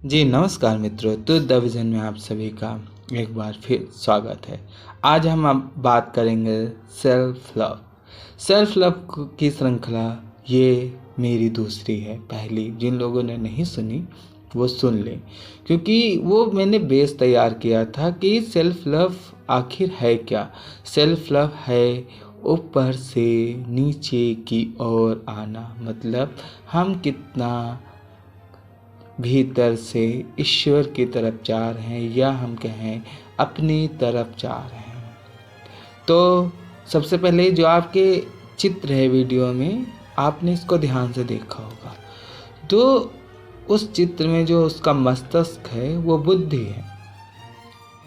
जी नमस्कार मित्रों। तो द विज़न में आप सभी का एक बार फिर स्वागत है। आज हम अब बात करेंगे सेल्फ लव। सेल्फ लव की श्रृंखला ये मेरी दूसरी है। पहली जिन लोगों ने नहीं सुनी वो सुन लें, क्योंकि वो मैंने बेस तैयार किया था कि सेल्फ लव आखिर है क्या। सेल्फ लव है ऊपर से नीचे की ओर आना, मतलब हम कितना भीतर से ईश्वर की तरफ जा रहे हैं या हम कहें अपनी तरफ जा रहे हैं। तो सबसे पहले जो आपके चित्र है वीडियो में, आपने इसको ध्यान से देखा होगा। तो उस चित्र में जो उसका मस्तिष्क है वो बुद्धि है,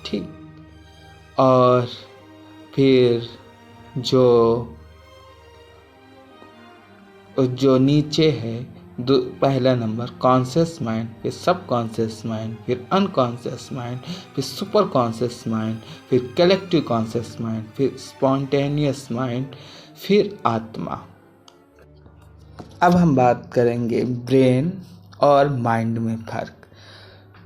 ठीक। और फिर जो जो नीचे है, पहला नंबर कॉन्शियस माइंड, फिर सब कॉन्शियस माइंड, फिर अनकॉन्शियस माइंड, फिर सुपर कॉन्शियस माइंड, फिर कलेक्टिव कॉन्शियस माइंड, फिर स्पॉन्टेनियस माइंड, फिर आत्मा। अब हम बात करेंगे ब्रेन और माइंड में फ़र्क।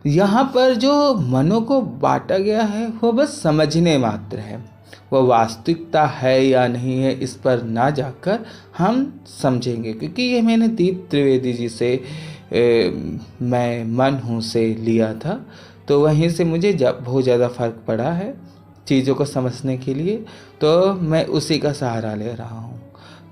यहाँ पर जो मनों को बांटा गया है वो बस समझने मात्र है। वो वास्तविकता है या नहीं है इस पर ना जाकर हम समझेंगे, क्योंकि ये मैंने दीप त्रिवेदी जी से मैं मन हूँ से लिया था। तो वहीं से मुझे बहुत ज़्यादा फ़र्क पड़ा है चीज़ों को समझने के लिए, तो मैं उसी का सहारा ले रहा हूँ।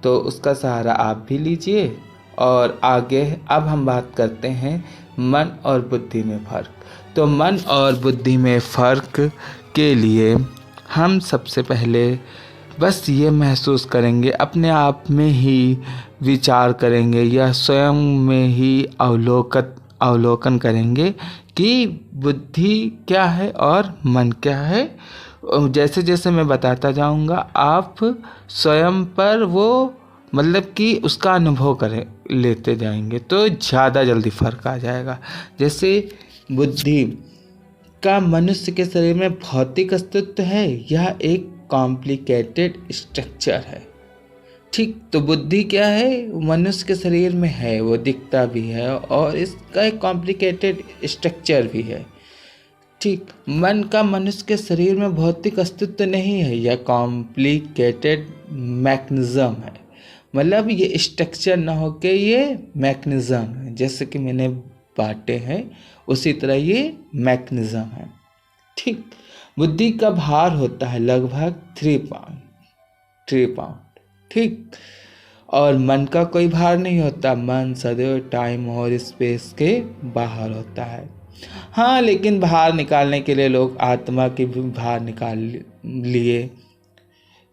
तो उसका सहारा आप भी लीजिए। और आगे अब हम बात करते हैं मन और बुद्धि में फ़र्क। तो मन और बुद्धि में फ़र्क के लिए हम सबसे पहले बस ये महसूस करेंगे, अपने आप में ही विचार करेंगे या स्वयं में ही अवलोकन करेंगे कि बुद्धि क्या है और मन क्या है। जैसे जैसे मैं बताता जाऊंगा आप स्वयं पर वो मतलब कि उसका अनुभव करें लेते जाएंगे तो ज़्यादा जल्दी फर्क आ जाएगा। जैसे बुद्धि का मनुष्य के शरीर में भौतिक अस्तित्व है, यह एक कॉम्प्लिकेटेड स्ट्रक्चर है, ठीक। तो बुद्धि क्या है, मनुष्य के शरीर में है, वो दिखता भी है और इसका एक कॉम्प्लिकेटेड स्ट्रक्चर भी है, ठीक। मन का मनुष्य के शरीर में भौतिक अस्तित्व नहीं है, यह कॉम्प्लिकेटेड मैकेनिज्म है। मतलब ये स्ट्रक्चर ना होके ये मैकेनिज्म है। जैसे कि मैंने बांटे हैं उसी तरह ये मैकेनिज्म है, ठीक। बुद्धि का भार होता है लगभग 3 पाउंड, ठीक। और मन का कोई भार नहीं होता, मन सदैव टाइम और स्पेस के बाहर होता है। हाँ, लेकिन भार निकालने के लिए लोग आत्मा की भी भार निकाल लिए,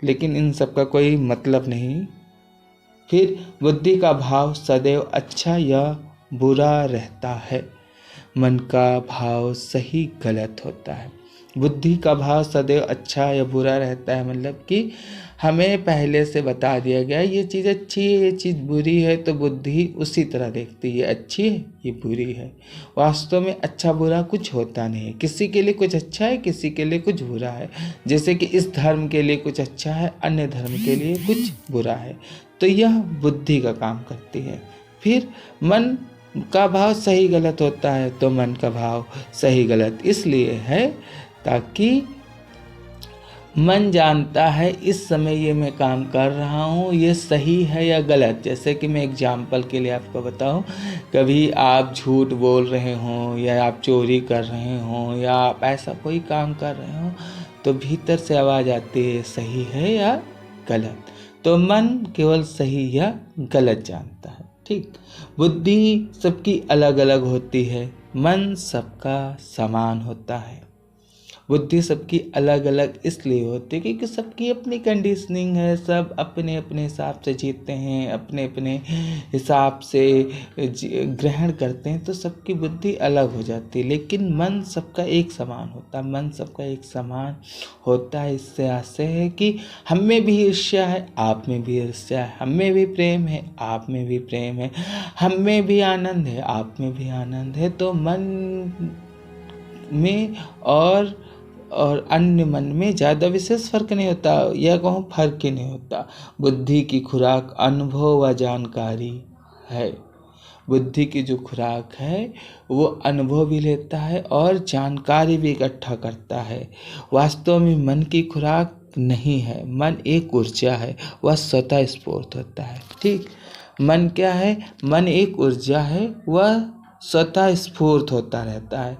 लेकिन इन सब का कोई मतलब नहीं। फिर बुद्धि का भाव सदैव अच्छा या बुरा रहता है, मन का भाव सही गलत होता है। बुद्धि का भाव सदैव अच्छा या बुरा रहता है, मतलब कि हमें पहले से बता दिया गया ये चीज़ अच्छी है, ये चीज़ बुरी है, तो बुद्धि उसी तरह देखती है, ये अच्छी है, ये बुरी है। वास्तव में अच्छा बुरा कुछ होता नहीं है, किसी के लिए कुछ अच्छा है, किसी के लिए कुछ बुरा है। जैसे कि इस धर्म के लिए कुछ अच्छा है, अन्य धर्म के लिए कुछ बुरा है। तो यह बुद्धि का काम करती है। फिर मन का भाव सही गलत होता है, तो मन का भाव सही गलत इसलिए है ताकि मन जानता है इस समय ये मैं काम कर रहा हूँ ये सही है या गलत। जैसे कि मैं एग्जाम्पल के लिए आपको बताऊँ, कभी आप झूठ बोल रहे हों या आप चोरी कर रहे हों या आप ऐसा कोई काम कर रहे हों, तो भीतर से आवाज़ आती है सही है या गलत। तो मन केवल सही या गलत जानता है, ठीक। बुद्धि सबकी अलग अलग होती है, मन सबका समान होता है। बुद्धि सबकी अलग अलग इसलिए होती है क्योंकि सबकी अपनी कंडीशनिंग है, सब अपने अपने हिसाब से जीते हैं, अपने अपने हिसाब से ग्रहण करते हैं, तो सबकी बुद्धि अलग हो जाती है। लेकिन मन सबका एक समान होता है, मन सबका एक समान होता है। इससे आशय है कि हम में भी ईर्ष्या है, आप में भी ईर्ष्या है, हम में भी प्रेम है, आप में भी प्रेम है, हम में भी आनंद है, आप में भी आनंद है। तो मन में और अन्य मन में ज़्यादा विशेष फर्क नहीं होता, या कहूँ फर्क ही नहीं होता। बुद्धि की खुराक अनुभव व जानकारी है। बुद्धि की जो खुराक है वो अनुभव भी लेता है और जानकारी भी इकट्ठा करता है। वास्तव में मन की खुराक नहीं है, मन एक ऊर्जा है, वह स्वतः स्फूर्त होता है। ठीक, मन क्या है? मन एक ऊर्जा है, वह स्वतः स्फूर्त होता रहता है।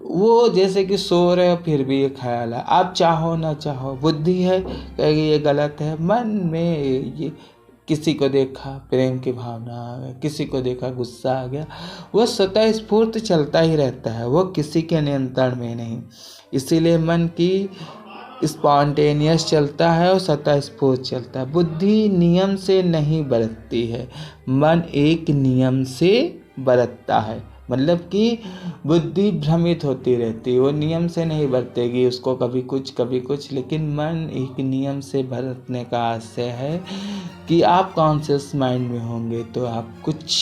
वो जैसे कि सो रहे हो फिर भी ये ख्याल है, आप चाहो ना चाहो। बुद्धि है कहेगी ये गलत है, मन में ये किसी को देखा प्रेम की भावना आ गई, किसी को देखा गुस्सा आ गया, वो स्वतः स्फूर्त चलता ही रहता है, वो किसी के नियंत्रण में नहीं। इसीलिए मन की स्पॉन्टेनियस चलता है और स्वतः स्फूर्त चलता है। बुद्धि नियम से नहीं बरतती है, मन एक नियम से बरतता है। मतलब कि बुद्धि भ्रमित होती रहती है, वो नियम से नहीं बरतेगी, उसको कभी कुछ, लेकिन मन एक नियम से बरतने का आशय है कि आप कॉन्शियस माइंड में होंगे तो आप कुछ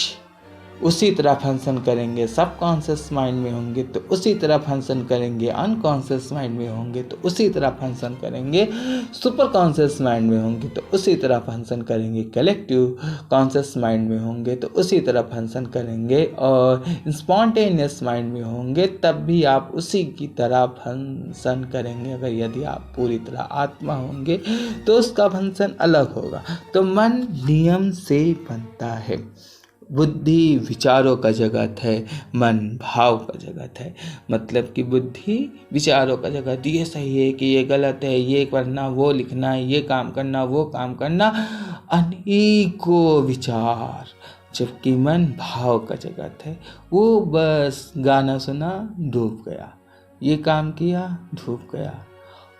उसी तरह फंक्शन करेंगे, सब कॉन्शियस माइंड में होंगे तो उसी तरह फंक्शन करेंगे, अनकॉन्शियस माइंड में होंगे तो उसी तरह फंक्शन करेंगे, सुपर कॉन्शियस माइंड में होंगे तो उसी तरह फंक्शन करेंगे, कलेक्टिव कॉन्शियस माइंड में होंगे तो उसी तरह फंक्शन करेंगे, और स्पॉन्टेनियस माइंड में होंगे तब भी आप उसी की तरह फंक्शन करेंगे। अगर यदि आप पूरी तरह आत्मा होंगे तो उसका फंक्शन अलग होगा। तो मन नियम से बनता है। बुद्धि विचारों का जगत है, मन भाव का जगत है। मतलब कि बुद्धि विचारों का जगत, ये सही है कि ये गलत है, ये करना वो लिखना, ये काम करना वो काम करना, अनेकों विचार। जबकि मन भाव का जगत है, वो बस गाना सुना डूब गया, ये काम किया डूब गया,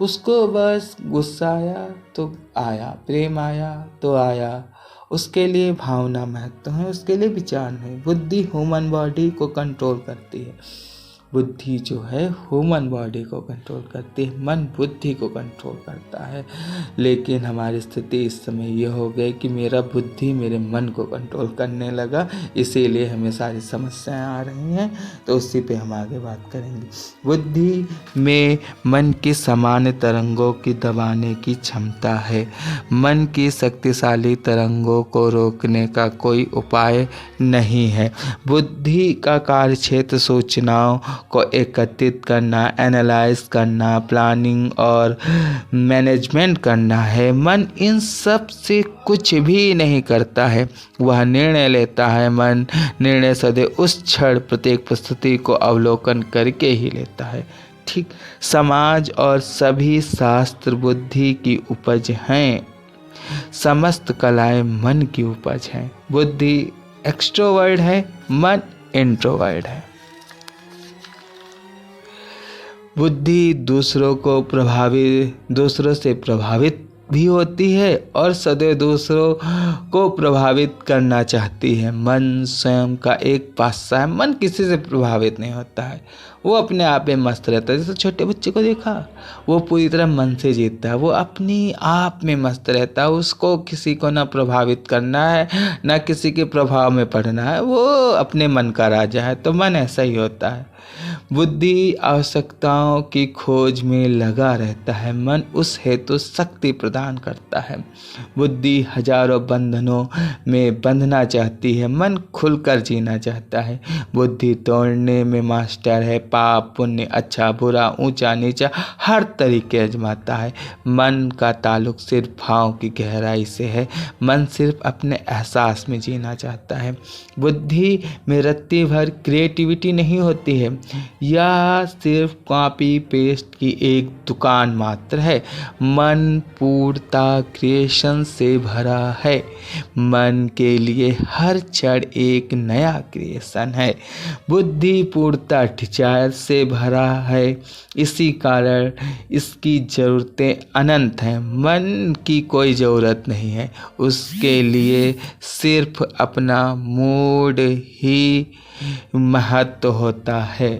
उसको बस गुस्सा आया तो आया, प्रेम आया तो आया, उसके लिए भावना महत्व है, उसके लिए विचार नहीं। बुद्धि ह्यूमन बॉडी को कंट्रोल करती है, बुद्धि जो है ह्यूमन बॉडी को कंट्रोल करती है, मन बुद्धि को कंट्रोल करता है। लेकिन हमारी स्थिति इस समय ये हो गई कि मेरा बुद्धि मेरे मन को कंट्रोल करने लगा, इसीलिए हमें सारी समस्याएं आ रही हैं। तो उसी पे हम आगे बात करेंगे। बुद्धि में मन की सामान्य तरंगों की दबाने की क्षमता है। मन की शक्तिशाली तरंगों को रोकने का कोई उपाय नहीं है। बुद्धि का कार्यक्षेत्र सूचनाओं को एकत्रित करना, एनालाइज करना, प्लानिंग और मैनेजमेंट करना है। मन इन सब से कुछ भी नहीं करता है, वह निर्णय लेता है। मन निर्णय सदैव उस क्षण प्रत्येक परिस्थिति को अवलोकन करके ही लेता है। ठीक, समाज और सभी शास्त्र बुद्धि की उपज हैं, समस्त कलाएं मन की उपज हैं। बुद्धि एक्सट्रोवर्ड है, मन इंट्रोवर्ड है। बुद्धि दूसरों से प्रभावित भी होती है और सदैव दूसरों को प्रभावित करना चाहती है। मन स्वयं का एक पासा है, मन किसी से प्रभावित नहीं होता है, वो अपने आप में मस्त रहता है। जैसे छोटे बच्चे को देखा, वो पूरी तरह मन से जीतता है, वो अपनी आप में मस्त रहता है, उसको किसी को ना प्रभावित करना है ना किसी के प्रभाव में पड़ना है, वो अपने मन का राजा है। तो मन ऐसा ही होता है। बुद्धि आवश्यकताओं की खोज में लगा रहता है, मन उस हेतु शक्ति प्रदान करता है। बुद्धि हजारों बंधनों में बंधना चाहती है, मन खुलकर जीना चाहता है। बुद्धि तोड़ने में मास्टर है, पाप पुण्य, अच्छा बुरा, ऊंचा नीचा हर तरीके आजमाता है। मन का ताल्लुक सिर्फ भाव की गहराई से है, मन सिर्फ अपने एहसास में जीना चाहता है। बुद्धि में रत्ती भर क्रिएटिविटी नहीं होती है, यह सिर्फ कॉपी पेस्ट की एक दुकान मात्र है। मन पूर्णता क्रिएशन से भरा है, मन के लिए हर क्षण एक नया क्रिएशन है। बुद्धि पूर्णता डिजायर से भरा है, इसी कारण इसकी ज़रूरतें अनंत हैं। मन की कोई ज़रूरत नहीं है, उसके लिए सिर्फ अपना मूड ही महत्व होता है।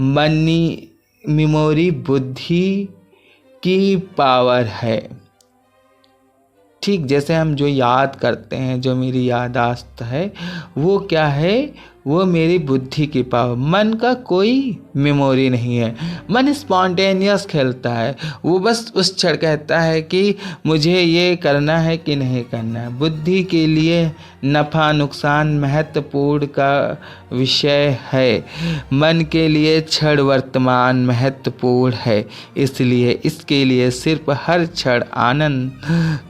मनी मेमोरी बुद्धि की पावर है। ठीक, जैसे हम जो याद करते हैं, जो मेरी याददाश्त है वो क्या है, वो मेरी बुद्धि की पावर। मन का कोई मेमोरी नहीं है, मन स्पॉन्टेनियस खेलता है, वो बस उस क्षण कहता है कि मुझे ये करना है कि नहीं करना है। बुद्धि के लिए नफ़ा नुकसान महत्वपूर्ण का विषय है, मन के लिए क्षण वर्तमान महत्वपूर्ण है, इसलिए इसके लिए सिर्फ हर क्षण आनंद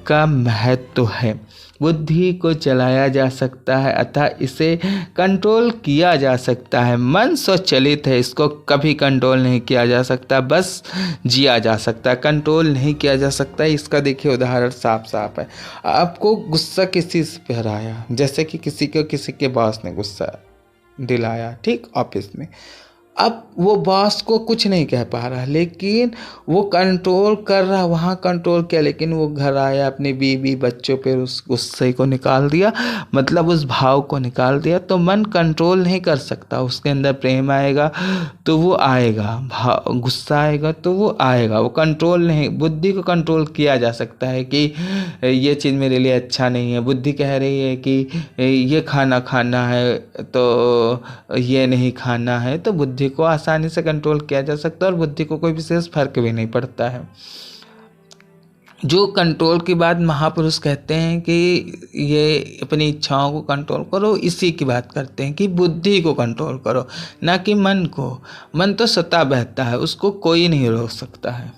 का महत्व है। बुद्धि को चलाया जा सकता है अतः इसे कंट्रोल किया जा सकता है। मन स्वचालित है, इसको कभी कंट्रोल नहीं किया जा सकता, बस जिया जा सकता है, कंट्रोल नहीं किया जा सकता। इसका देखिए उदाहरण साफ साफ है। आपको गुस्सा किसी से पर आया, जैसे कि किसी के बॉस ने गुस्सा दिलाया, ठीक, ऑफिस में। अब वो बॉस को कुछ नहीं कह पा रहा, लेकिन वो कंट्रोल कर रहा, वहाँ कंट्रोल किया, लेकिन वो घर आया, अपनी बीवी बच्चों पे उस गुस्से को निकाल दिया, मतलब उस भाव को निकाल दिया। तो मन कंट्रोल नहीं कर सकता, उसके अंदर प्रेम आएगा तो वो आएगा, भाव गुस्सा आएगा तो वो आएगा, वो कंट्रोल नहीं। बुद्धि को कंट्रोल किया जा सकता है कि ये चीज़ मेरे लिए अच्छा नहीं है, बुद्धि कह रही है कि ये खाना खाना है तो ये नहीं खाना है, तो बुद्धि को आसानी से कंट्रोल किया जा सकता है और बुद्धि को कोई विशेष फर्क भी नहीं पड़ता है। जो कंट्रोल की बात महापुरुष कहते हैं कि ये अपनी इच्छाओं को कंट्रोल करो, इसी की बात करते हैं कि बुद्धि को कंट्रोल करो, ना कि मन को। मन तो स्वतः बहता है, उसको कोई नहीं रोक सकता है।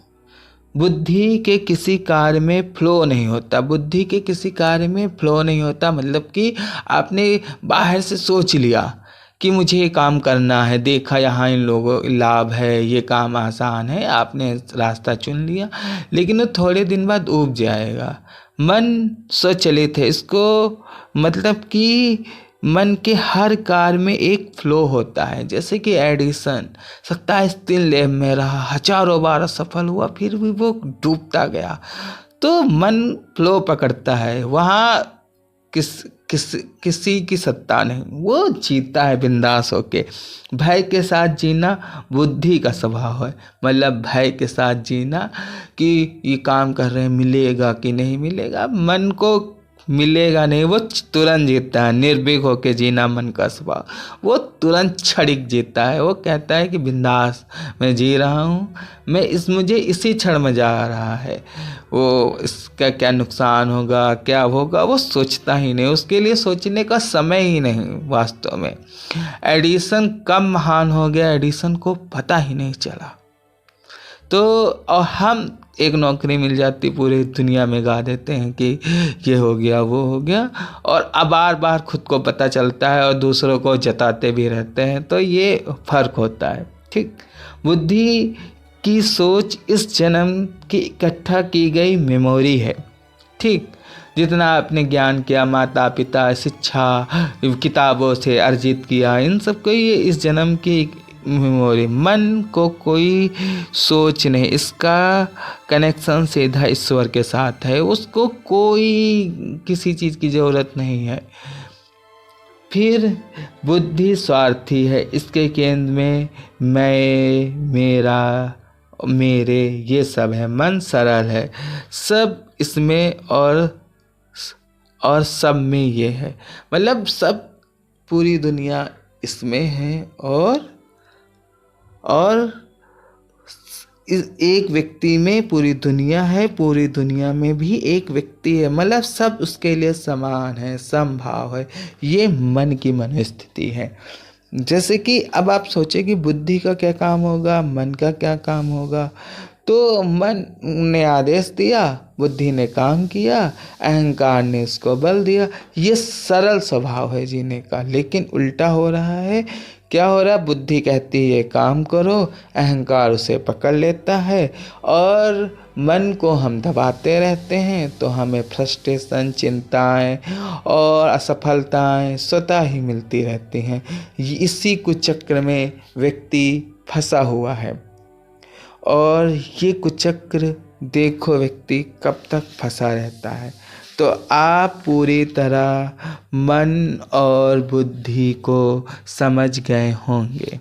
बुद्धि के किसी कार्य में फ्लो नहीं होता, बुद्धि के किसी कार्य में फ्लो नहीं होता, मतलब कि आपने बाहर से सोच लिया कि मुझे ये काम करना है, देखा यहाँ इन लोगों लाभ है, ये काम आसान है, आपने रास्ता चुन लिया, लेकिन वो थोड़े दिन बाद ऊब जाएगा। मन स्वचालित है, इसको मतलब कि मन के हर कार्य में एक फ्लो होता है। जैसे कि एडिसन 27 दिन लैब में रहा, हजारों बार असफल हुआ, फिर भी वो डूबता गया। तो मन फ्लो पकड़ता है, वहाँ किसी की सत्ता नहीं, वो जीता है बिंदास होके। भय के साथ जीना बुद्धि का स्वभाव है, मतलब भय के साथ जीना कि ये काम कर रहे हैं, मिलेगा कि नहीं मिलेगा। मन को मिलेगा नहीं, वो तुरंत जीतता है। निर्भीक होके जीना मन का स्वभाव, वो तुरंत क्षणिक जीतता है। वो कहता है कि बिंदास मैं जी रहा हूँ, मुझे इसी क्षण में जा रहा है, वो इसका क्या नुकसान होगा क्या होगा वो सोचता ही नहीं, उसके लिए सोचने का समय ही नहीं। वास्तव में एडिसन कब महान हो गया, एडिसन को पता ही नहीं चला। तो और हम एक नौकरी मिल जाती, पूरी दुनिया में गा देते हैं कि ये हो गया वो हो गया, और अब बार बार खुद को पता चलता है और दूसरों को जताते भी रहते हैं। तो ये फर्क होता है, ठीक। बुद्धि की सोच इस जन्म की इकट्ठा की गई मेमोरी है, ठीक। जितना आपने ज्ञान किया, माता पिता शिक्षा किताबों से अर्जित किया, इन सब को ये इस जन्म की मेमोरी। मन को कोई सोच नहीं, इसका कनेक्शन सीधा ईश्वर के साथ है, उसको कोई किसी चीज़ की ज़रूरत नहीं है। फिर बुद्धि स्वार्थी है, इसके केंद्र में मैं, मेरा, मेरे, ये सब है। मन सरल है, सब इसमें और सब में ये है, मतलब सब पूरी दुनिया इसमें है और एक व्यक्ति में पूरी दुनिया है, पूरी दुनिया में भी एक व्यक्ति है, मतलब सब उसके लिए समान है, समभाव है। ये मन की मनोस्थिति है। जैसे कि अब आप सोचें कि बुद्धि का क्या काम होगा, मन का क्या काम होगा। तो मन ने आदेश दिया, बुद्धि ने काम किया, अहंकार ने उसको बल दिया। ये सरल स्वभाव है जीने का, लेकिन उल्टा हो रहा है। क्या हो रहा है, बुद्धि कहती है काम करो, अहंकार उसे पकड़ लेता है और मन को हम दबाते रहते हैं, तो हमें फ्रस्ट्रेशन, चिंताएं और असफलताएं स्वतः ही मिलती रहती हैं। इसी कुचक्र में व्यक्ति फंसा हुआ है और ये कुचक्र देखो व्यक्ति कब तक फंसा रहता है। तो आप पूरी तरह मन और बुद्धि को समझ गए होंगे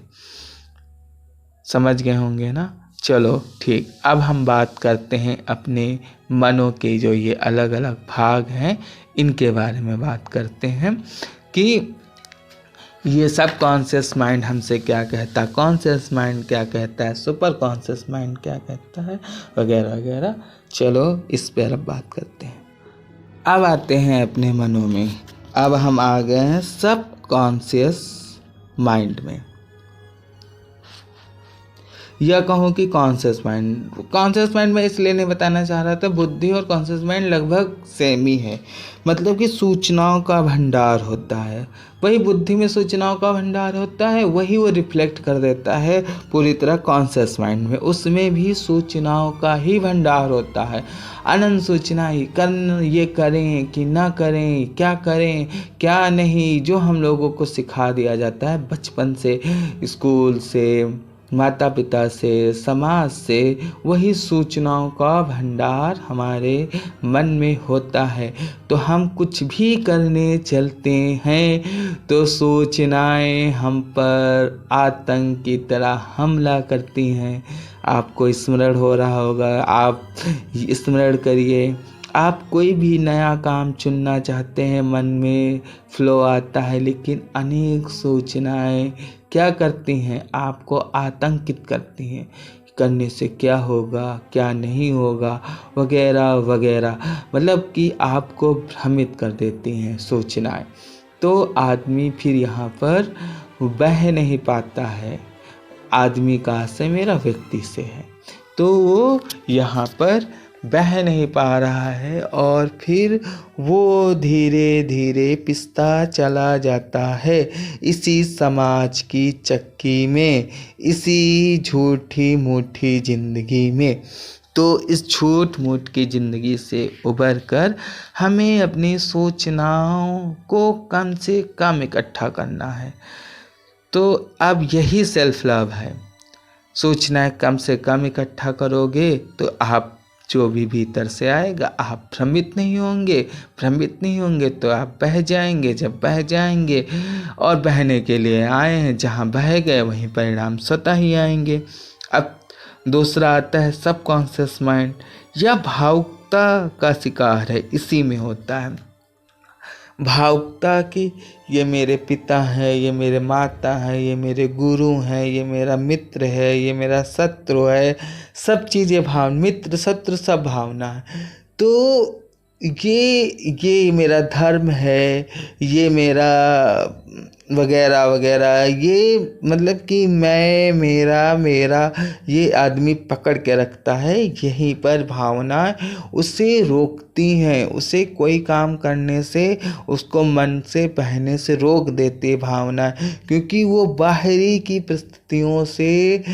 ना। चलो ठीक, अब हम बात करते हैं अपने मनों के जो ये अलग अलग भाग हैं, इनके बारे में बात करते हैं कि ये सब कॉन्शियस माइंड हमसे क्या कहता है, कॉन्शियस माइंड क्या कहता है, सुपर कॉन्शियस माइंड क्या कहता है, वगैरह वगैरह। चलो इस पर अब बात करते हैं। अब आते हैं अपने मनों में। अब हम आ गए हैं सब कॉन्शियस माइंड में, यह कहूँ कि कॉन्शियस माइंड में इसलिए नहीं बताना चाह रहा था, बुद्धि और कॉन्शियस माइंड लगभग सेम ही है। मतलब कि सूचनाओं का भंडार होता है, वही बुद्धि में सूचनाओं का भंडार होता है, वही वो रिफ्लेक्ट कर देता है पूरी तरह कॉन्शियस माइंड में। उसमें भी सूचनाओं का ही भंडार होता है, अनंत सूचना ही। ये करें कि ना करें, क्या करें क्या नहीं, जो हम लोगों को सिखा दिया जाता है बचपन से, स्कूल से, माता पिता से, समाज से, वही सूचनाओं का भंडार हमारे मन में होता है। तो हम कुछ भी करने चलते हैं तो सूचनाएं हम पर आतंक की तरह हमला करती हैं। आपको स्मरण हो रहा होगा, आप स्मरण करिए। आप कोई भी नया काम चुनना चाहते हैं, मन में फ्लो आता है, लेकिन अनेक सूचनाएं क्या करती हैं, आपको आतंकित करती हैं। करने से क्या होगा, क्या नहीं होगा, वगैरह वगैरह। मतलब कि आपको भ्रमित कर देती हैं सूचनाएं। तो आदमी फिर यहाँ पर बह नहीं पाता है। आदमी का से मेरा व्यक्ति से है, तो वो यहाँ पर बह नहीं पा रहा है, और फिर वो धीरे धीरे पिसता चला जाता है इसी समाज की चक्की में, इसी झूठी मूठी जिंदगी में। तो इस झूठ मूठ की ज़िंदगी से उबर कर हमें अपनी सूचनाओं को कम से कम इकट्ठा करना है। तो अब यही सेल्फ लव है। सूचनाएं कम से कम इकट्ठा करोगे तो आप जो भी भीतर से आएगा, आप भ्रमित नहीं होंगे तो आप बह जाएंगे। जब बह जाएंगे, और बहने के लिए आए हैं, जहाँ बह गए वहीं परिणाम स्वतः ही आएंगे। अब दूसरा आता है सब कॉन्शियस माइंड, या भावुकता का शिकार है, इसी में होता है भावुकता की। ये मेरे पिता है, ये मेरे माता है, ये मेरे गुरु हैं, ये मेरा मित्र है, ये मेरा शत्रु है, सब चीज़ें मित्र शत्रु सब भावना है। तो ये मेरा धर्म है, ये मेरा वगैरह वगैरह, ये मतलब कि मैं मेरा ये आदमी पकड़ के रखता है। यहीं पर भावना उसे रोकती हैं, उसे कोई काम करने से, उसको मन से बहने से रोक देती है भावना, क्योंकि वो बाहरी की परिस्थितियों से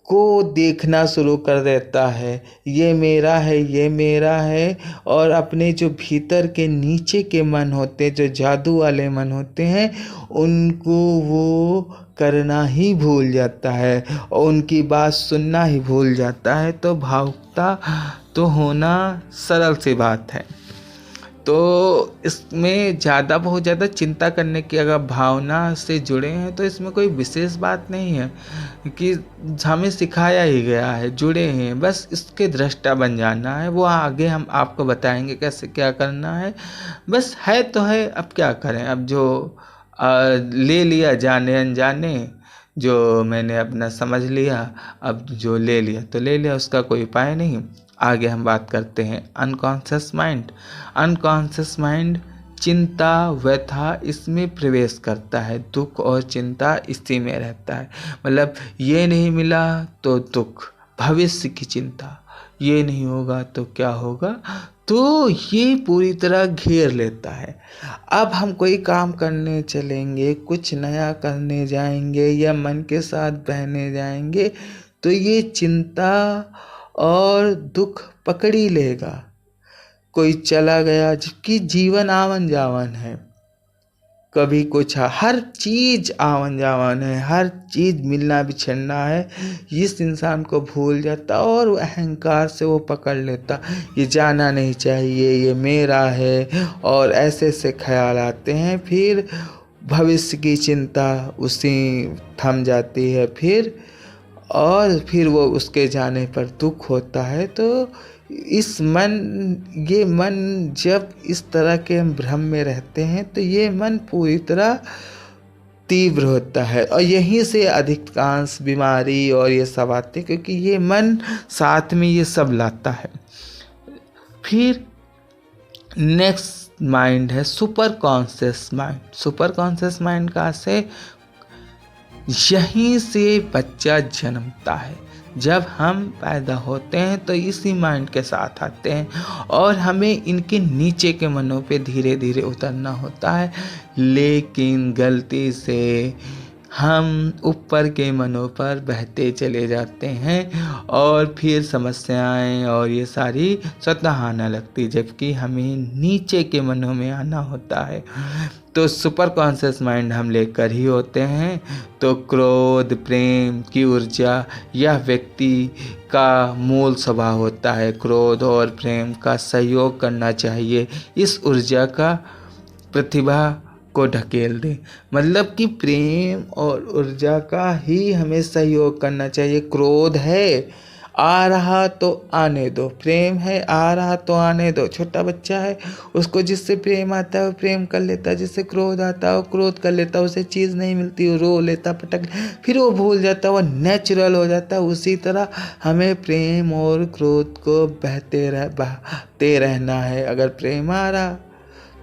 को देखना शुरू कर देता है। ये मेरा है, ये मेरा है, और अपने जो भीतर के नीचे के मन होते हैं, जो जादू वाले मन होते हैं, उनको वो करना ही भूल जाता है और उनकी बात सुनना ही भूल जाता है। तो भावुकता तो होना सरल सी बात है। तो इसमें बहुत ज़्यादा चिंता करने की, अगर भावना से जुड़े हैं तो इसमें कोई विशेष बात नहीं है कि हमें सिखाया ही गया है, जुड़े हैं, बस इसके दृष्टा बन जाना है। वो आगे हम आपको बताएंगे कैसे क्या करना है। बस है तो है, अब क्या करें। अब जो ले लिया जाने अनजाने, जो मैंने अपना समझ लिया, अब जो ले लिया तो ले लिया, उसका कोई उपाय नहीं। आगे हम बात करते हैं अनकॉन्शियस माइंड। अनकॉन्शियस माइंड चिंता, व्यथा इसमें प्रवेश करता है, दुख और चिंता इसी में रहता है। मतलब ये नहीं मिला तो दुख, भविष्य की चिंता, ये नहीं होगा तो क्या होगा, तो ये पूरी तरह घेर लेता है। अब हम कोई काम करने चलेंगे, कुछ नया करने जाएंगे या मन के साथ बहने जाएंगे, तो ये चिंता और दुख पकड़ ही लेगा। कोई चला गया, जबकि जीवन आवन जावन है, कभी कुछ, हर चीज़ आवन जावन है, हर चीज़ मिलना बिछड़ना है। इस इंसान को भूल जाता और अहंकार से वो पकड़ लेता, ये जाना नहीं चाहिए, ये मेरा है, और ऐसे ऐसे ख्याल आते हैं। फिर भविष्य की चिंता उसी थम जाती है, फिर वो उसके जाने पर दुख होता है। तो ये मन जब इस तरह के हम भ्रम में रहते हैं, तो ये मन पूरी तरह तीव्र होता है और यहीं से अधिकांश बीमारी और ये सब आते हैं, क्योंकि ये मन साथ में ये सब लाता है। फिर नेक्स्ट माइंड है super conscious mind. Super conscious mind का से यहीं से बच्चा जन्मता है। जब हम पैदा होते हैं तो इसी माइंड के साथ आते हैं और हमें इनके नीचे के मनों पे धीरे धीरे उतरना होता है, लेकिन गलती से हम ऊपर के मनों पर बहते चले जाते हैं और फिर समस्याएं और ये सारी स्वतः आने लगती, जबकि हमें नीचे के मनों में आना होता है। तो सुपर कॉन्शियस माइंड हम लेकर ही होते हैं। तो क्रोध, प्रेम की ऊर्जा यह व्यक्ति का मूल स्वभाव होता है। क्रोध और प्रेम का सहयोग करना चाहिए, इस ऊर्जा का प्रतिभा को ढकेल दे। मतलब कि प्रेम और ऊर्जा का ही हमें सहयोग करना चाहिए। क्रोध है, आ रहा तो आने दो। प्रेम है, आ रहा तो आने दो। छोटा बच्चा है, उसको जिससे प्रेम आता है वो प्रेम कर लेता है, जिससे क्रोध आता है वो क्रोध कर लेता है। उसे चीज़ नहीं मिलती वो रो लेता, पटक, फिर वो भूल जाता है, वो नेचुरल हो जाता है। उसी तरह हमें प्रेम और क्रोध को बहते रहना है। अगर प्रेम आ रहा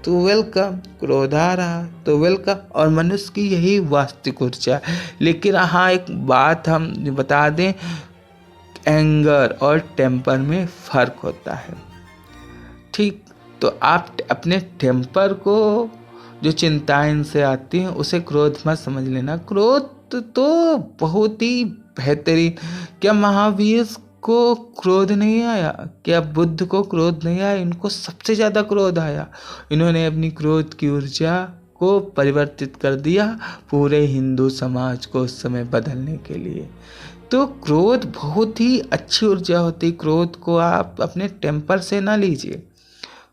तो वेलकम, क्रोध आ रहा तो वेलकम, और मनुष्य की यही वास्तविक ऊर्जा है। लेकिन हाँ, एक बात हम बता दें, एंगर और टेम्पर में फ़र्क होता है। ठीक, तो आप अपने टेम्पर को, जो चिंताएं इनसे आती हैं, उसे क्रोध मत समझ लेना। क्रोध तो बहुत ही बेहतरीन। क्या महावीर को क्रोध नहीं आया? क्या बुद्ध को क्रोध नहीं आया? इनको सबसे ज़्यादा क्रोध आया। इन्होंने अपनी क्रोध की ऊर्जा को परिवर्तित कर दिया पूरे हिंदू समाज को उस समय बदलने के लिए। तो क्रोध बहुत ही अच्छी ऊर्जा होती है। क्रोध को आप अपने टेम्पर से ना लीजिए।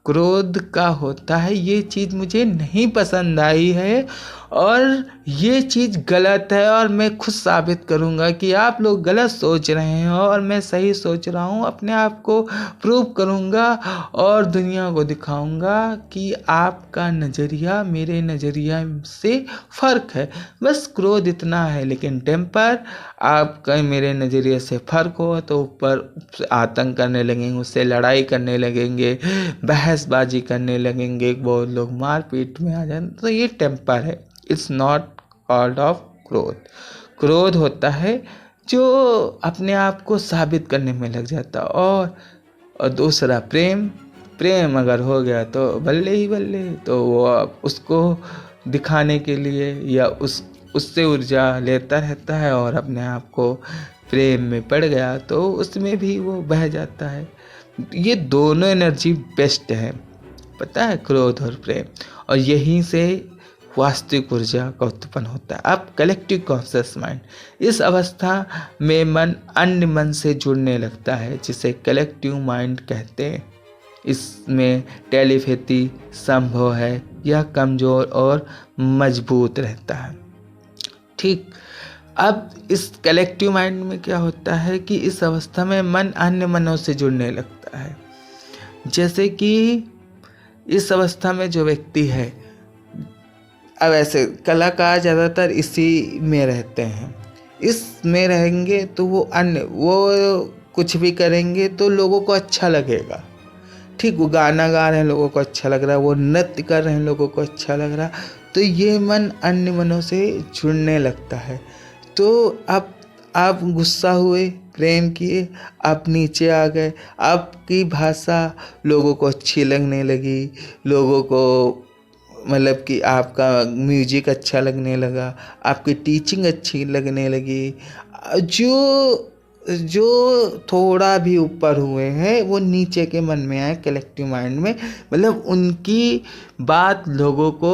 क्रोध का होता है ये चीज़ मुझे नहीं पसंद आई है और ये चीज़ गलत है और मैं खुद साबित करूँगा कि आप लोग गलत सोच रहे हैं और मैं सही सोच रहा हूँ। अपने आप को प्रूव करूँगा और दुनिया को दिखाऊँगा कि आपका नज़रिया मेरे नज़रिया से फ़र्क है। बस क्रोध इतना है। लेकिन टेम्पर, आपका मेरे नज़रिए से फ़र्क हो तो ऊपर आतंक करने लगेंगे, उससे लड़ाई करने लगेंगे, बहसबाजी करने लगेंगे, बहुत लोग मारपीट में आ जाए। तो ये टेम्पर है। इट्स नॉट कॉल्ड ऑफ क्रोध। क्रोध होता है जो अपने आप को साबित करने में लग जाता। और दूसरा प्रेम। प्रेम अगर हो गया तो बल्ले ही बल्ले, तो वो उसको दिखाने के लिए या उससे ऊर्जा लेता रहता है और अपने आप को प्रेम में पड़ गया तो उसमें भी वो बह जाता है। ये दोनों एनर्जी बेस्ट है, पता है, क्रोध और प्रेम। और यहीं से वास्तविक ऊर्जा का उत्पन्न होता है। अब कलेक्टिव कॉन्शियस माइंड, इस अवस्था में मन अन्य मन से जुड़ने लगता है, जिसे कलेक्टिव माइंड कहते हैं। इसमें टेलीपैथी संभव है। यह कमज़ोर और मजबूत रहता है। ठीक, अब इस कलेक्टिव माइंड में क्या होता है कि इस अवस्था में मन अन्य मनों से जुड़ने लगता है। जैसे कि इस अवस्था में जो व्यक्ति है, अब ऐसे कलाकार ज़्यादातर इसी में रहते हैं। इसमें रहेंगे तो वो कुछ भी करेंगे तो लोगों को अच्छा लगेगा। ठीक, वो गाना गा रहे हैं, लोगों को अच्छा लग रहा है, वो नृत्य कर रहे हैं, लोगों को अच्छा लग रहा है, तो ये मन अन्य मनों से जुड़ने लगता है। तो अब आप गुस्सा हुए, प्रेम किए, आप नीचे आ गए, आपकी भाषा लोगों को अच्छी लगने लगी, लोगों को मतलब कि आपका म्यूजिक अच्छा लगने लगा, आपकी टीचिंग अच्छी लगने लगी। जो थोड़ा भी ऊपर हुए हैं वो नीचे के मन में आए, कलेक्टिव माइंड में, मतलब उनकी बात लोगों को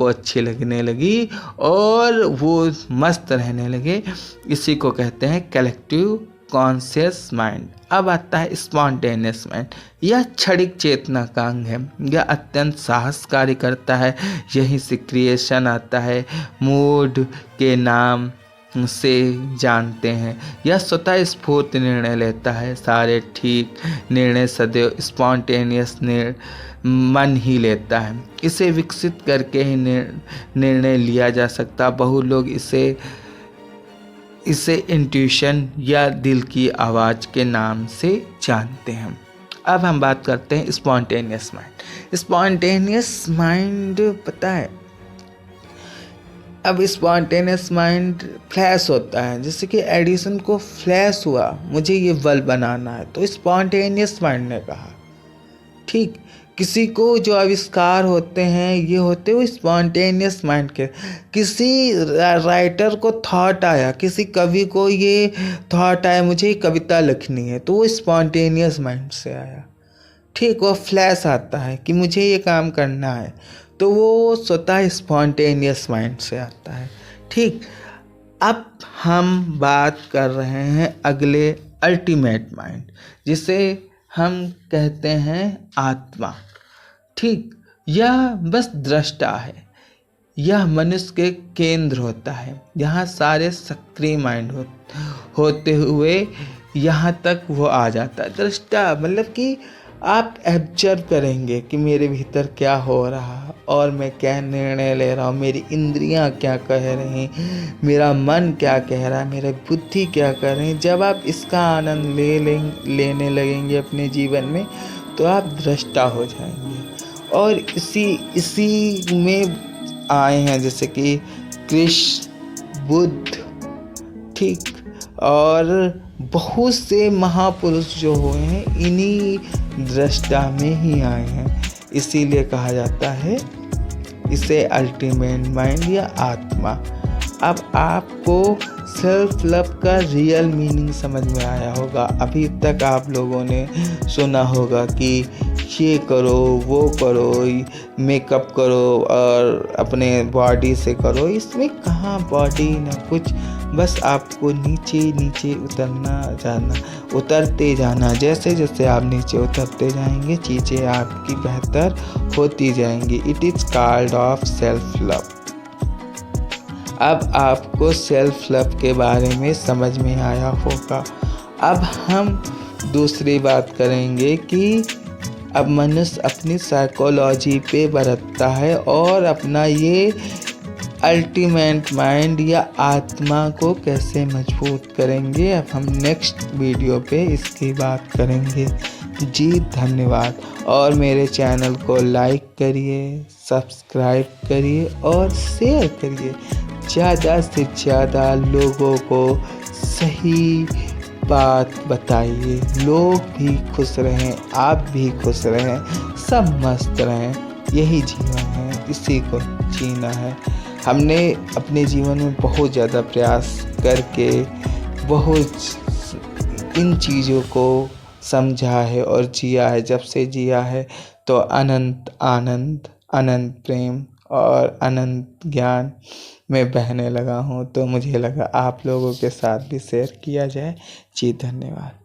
अच्छी लगने लगी और वो मस्त रहने लगे। इसी को कहते हैं कलेक्टिव कॉन्शियस माइंड। अब आता है स्पॉन्टेनियस माइंड। यह क्षणिक चेतना का अंग है। यह अत्यंत साहस कार्य करता है। यहीं से क्रिएशन आता है। मूड के नाम से जानते हैं। यह स्वतः स्फूर्त निर्णय लेता है। सारे ठीक निर्णय सदैव स्पॉन्टेनियस मन ही लेता है। इसे विकसित करके ही निर्णय लिया जा सकता। बहु लोग इसे इंट्यूशन या दिल की आवाज़ के नाम से जानते हैं। अब हम बात करते हैं स्पॉन्टेनियस माइंड। स्पॉन्टेनियस माइंड पता है, अब स्पॉन्टेनियस माइंड फ्लैश होता है, जैसे कि एडिसन को फ्लैश हुआ मुझे ये बल्ब बनाना है, तो स्पॉन्टेनियस माइंड ने कहा। ठीक, किसी को जो आविष्कार होते हैं ये होते हुए स्पॉन्टेनियस माइंड के। किसी राइटर को थॉट आया, किसी कवि को ये थॉट आया मुझे कविता लिखनी है, तो वो स्पॉन्टेनियस माइंड से आया। ठीक, वो फ्लैश आता है कि मुझे ये काम करना है, तो वो स्वतः स्पॉन्टेनियस माइंड से आता है। ठीक, अब हम बात कर रहे हैं अगले अल्टीमेट माइंड, जिसे हम कहते हैं आत्मा। ठीक, यह बस दृष्टा है। यह मनुष्य के केंद्र होता है। यहाँ सारे सक्रिय माइंड होते हुए यहाँ तक वो आ जाता है। दृष्टा मतलब कि आप ऑब्जर्व करेंगे कि मेरे भीतर क्या हो रहा है और मैं क्या निर्णय ले रहा हूँ, मेरी इंद्रियाँ क्या कह रही हैं, मेरा मन क्या कह रहा है, मेरी बुद्धि क्या कर रही है। जब आप इसका आनंद लेने लगेंगे अपने जीवन में, तो आप दृष्टा हो जाएंगे। और इसी में आए हैं जैसे कि कृष्ण, बुद्ध, ठीक, और बहुत से महापुरुष जो हुए हैं इन्हीं दृष्टा में ही आए हैं। इसीलिए कहा जाता है इसे अल्टीमेट माइंड या आत्मा। अब आपको सेल्फ लव का रियल मीनिंग समझ में आया होगा। अभी तक आप लोगों ने सुना होगा कि ये करो, वो करो, मेकअप करो और अपने बॉडी से करो। इसमें कहाँ बॉडी ना कुछ, बस आपको नीचे नीचे उतरते जाना। जैसे जैसे आप नीचे उतरते जाएंगे चीज़ें आपकी बेहतर होती जाएंगी। It is called off self love. अब आपको सेल्फ लव के बारे में समझ में आया होगा। अब हम दूसरी बात करेंगे कि अब मनुष्य अपनी साइकोलॉजी पे बरतता है और अपना ये अल्टीमेट माइंड या आत्मा को कैसे मजबूत करेंगे, अब हम नेक्स्ट वीडियो पे इसकी बात करेंगे। जी धन्यवाद। और मेरे चैनल को लाइक करिए, सब्सक्राइब करिए और शेयर करिए। ज़्यादा से ज़्यादा लोगों को सही बात बताइए। लोग भी खुश रहें, आप भी खुश रहें, सब मस्त रहें। यही जीवन है, इसी को जीना है। हमने अपने जीवन में बहुत ज़्यादा प्रयास करके बहुत इन चीज़ों को समझा है और जिया है। जब से जिया है तो अनंत आनंद, अनंत प्रेम और अनंत ज्ञान में बहने लगा हूँ। तो मुझे लगा आप लोगों के साथ भी शेयर किया जाए। जी धन्यवाद।